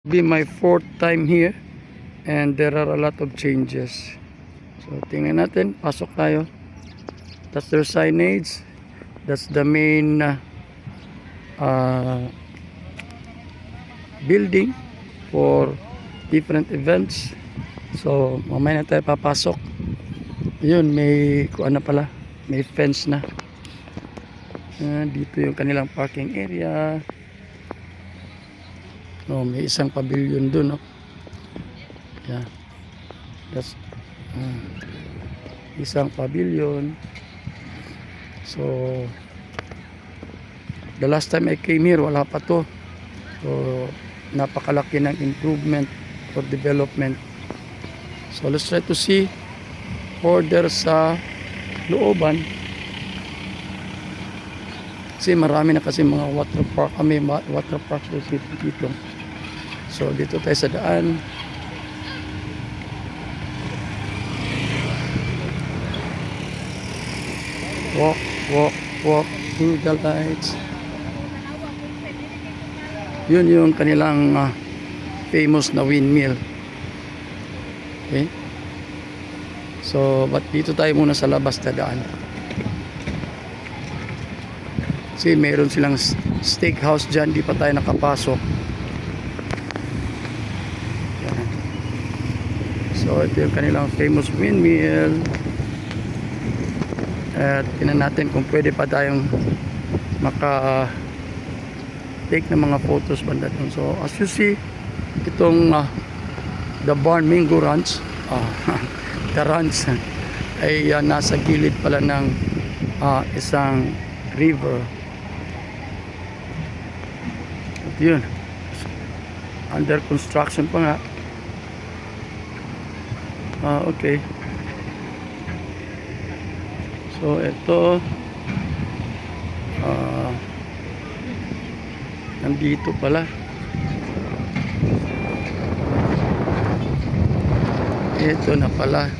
Be my fourth time here and there are a lot of changes. So tingnan natin, pasok tayo. That's their signage. That's the main building for different events. So mamaya na tayo papasok. Yun, may kuan na pala, may fence na. Dito yung kanilang parking area. No, may isang pavilion dun, no. Yeah. That's isang pavilion. So the last time I came here, wala pa to. So napakalaki ng improvement or development. So let's try to see order sa looban. Kasi marami na kasi mga water park, water park dito. So dito tayo sa daan. Walk through the lights. Yun yung kanilang famous na windmill. Okay. So, but dito tayo muna sa labas na daan. Kasi meron silang steakhouse dyan, di pa tayo nakapasok. Yan. So, ito yung kanilang famous windmill. At tingnan natin kung pwede pa tayong take ng mga photos banda dun. So, as you see, itong the Barn Mingo Ranch, the ranch ay nasa gilid pala ng isang river. At yun, under construction pa nga. Okay. So ito nandito pala. Ito na pala.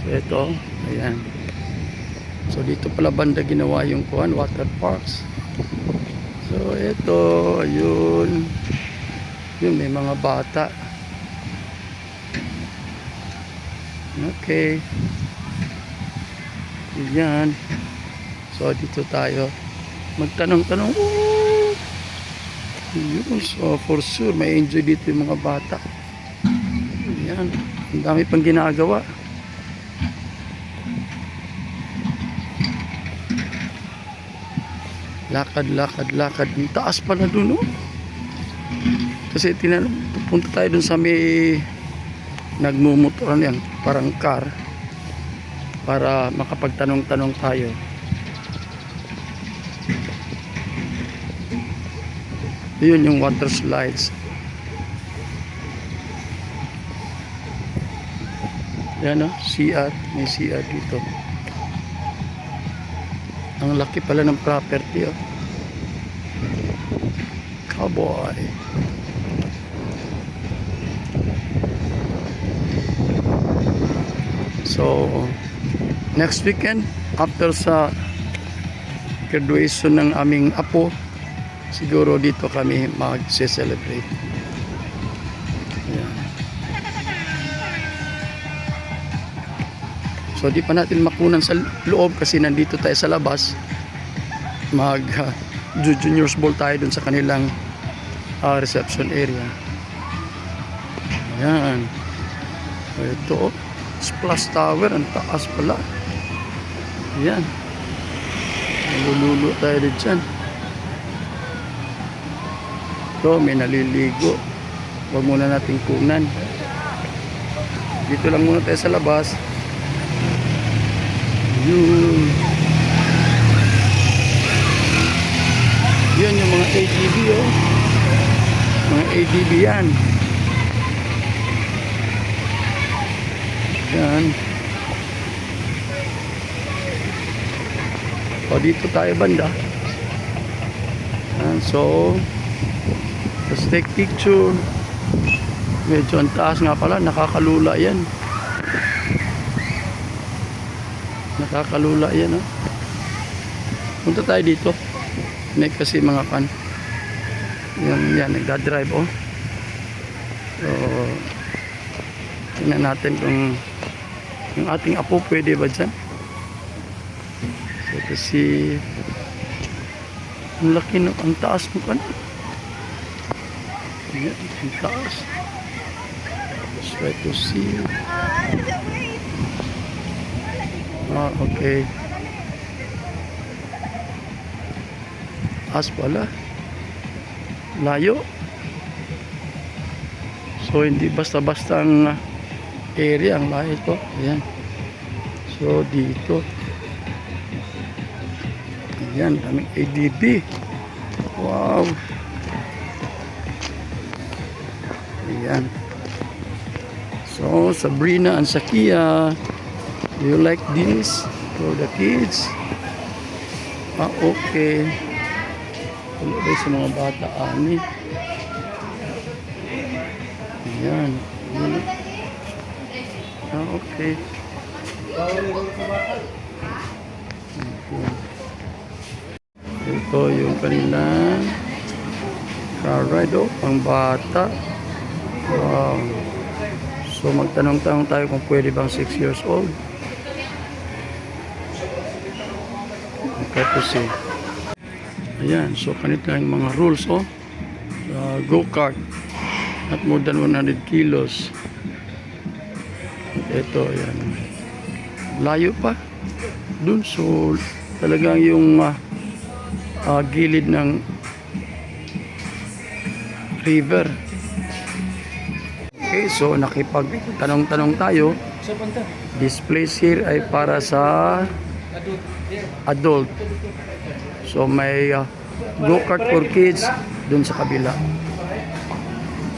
So ito, ayan. So dito pala banda ginawa yung water parks. So ito, ayun. Yun, may mga bata. Okay. Ayan. So dito tayo magtanong-tanong. Yun, so for sure may enjoy dito yung mga bata. Ayan. Ang dami pang ginagawa. Lakad. Ang taas pala dun, no? Kasi punta tayo dun sa may nagmumotoran yan, parang car, para makapagtanong-tanong tayo. Yun yung water slides. Yan, no? CR. May CR dito. Ang laki pala ng property, oh. Cowboy. So next weekend, after sa graduation ng aming apo, siguro dito kami mag-celebrate. Ayan. So di pa natin makunan sa loob kasi nandito tayo sa labas. Juniors ball tayo dun sa kanilang reception area. Ayan. Ito, Splash Tower, ang taas pala. Ayan. Nalululo tayo din dyan. Ito, may naliligo. Huwag muna natin kunan. Dito lang muna tayo sa labas. Yun yung mga ATV, oh. Mga ATV yan. Yan. O dito tayo banda. And so let's take picture. Medyo ang taas nga pala, nakakalula yan. Nakakalula yan, oh. Punta tayo dito. May kasi mga yan, nagdadrive, oh. So, tingnan natin kung yung ating apo pwede ba dyan. So, kasi ang laki ng, ang taas mo ka na. Ayan, ang taas. Let's try to see. Ah, okay. Taas pala. Layo. So, hindi basta-basta ang area, ang layo ito. Ayan. So, dito. Ayan, daming ADB. Wow. Ayan. So, Sabrina and Sakia, do you like this for the kids? Ah, okay. Wala ba sa mga bata, ani? Ayan. Ah, okay. Ito yung kanilang car ride, oh, pang bata. Wow. So magtanong-tanong tayo kung pwede bang 6 years old. Okay po si. Ayan, so kanito yung mga rules, oh. Go-kart. Not more than 100 kilos. Ito, ayan. Layo pa. Dun, so talagang yung gilid ng river. Okay, so nakipagtanong-tanong tayo. This place here ay para sa adult. So may go-kart for kids dun sa kabila.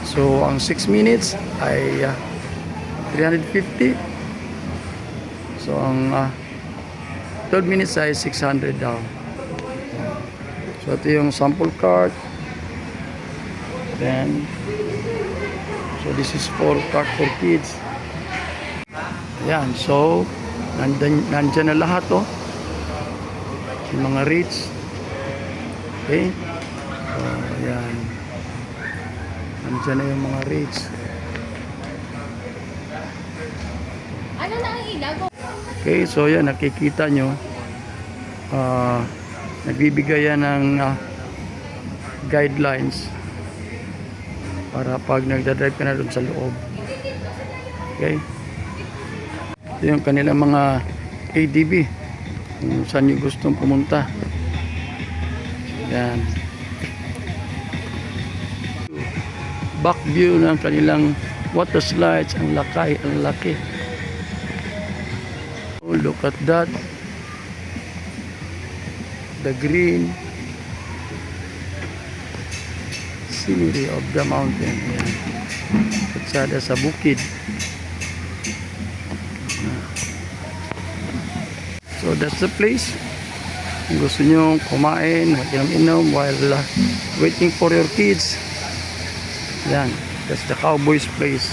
So ang 6 minutes ay 350. So ang 12 minutes ay 600 daw. So ito yung sample cart. Then so this is for cart for kids. Ayan, so nandyan na lahat, oh. Yung mga rates. Okay. So ayan. Nandyan na yung mga rates. Ano na ang ilaw? Okay, so yan, nakikita nyo. Nagbibigay yan ng guidelines para pag nagdadrive ka na doon sa loob. Okay. Ito yung kanilang mga ADB. Kung saan nyo gustong pumunta. Yan. Back view ng kanilang water slides. Ang laki. Oh, look at that. The green scenery of the mountain. Yan. Katsada sa bukid. So that's the place. Kung gusto nyo kumain, mag-inom-inom while waiting for your kids. Yan, that's the Cowboys place.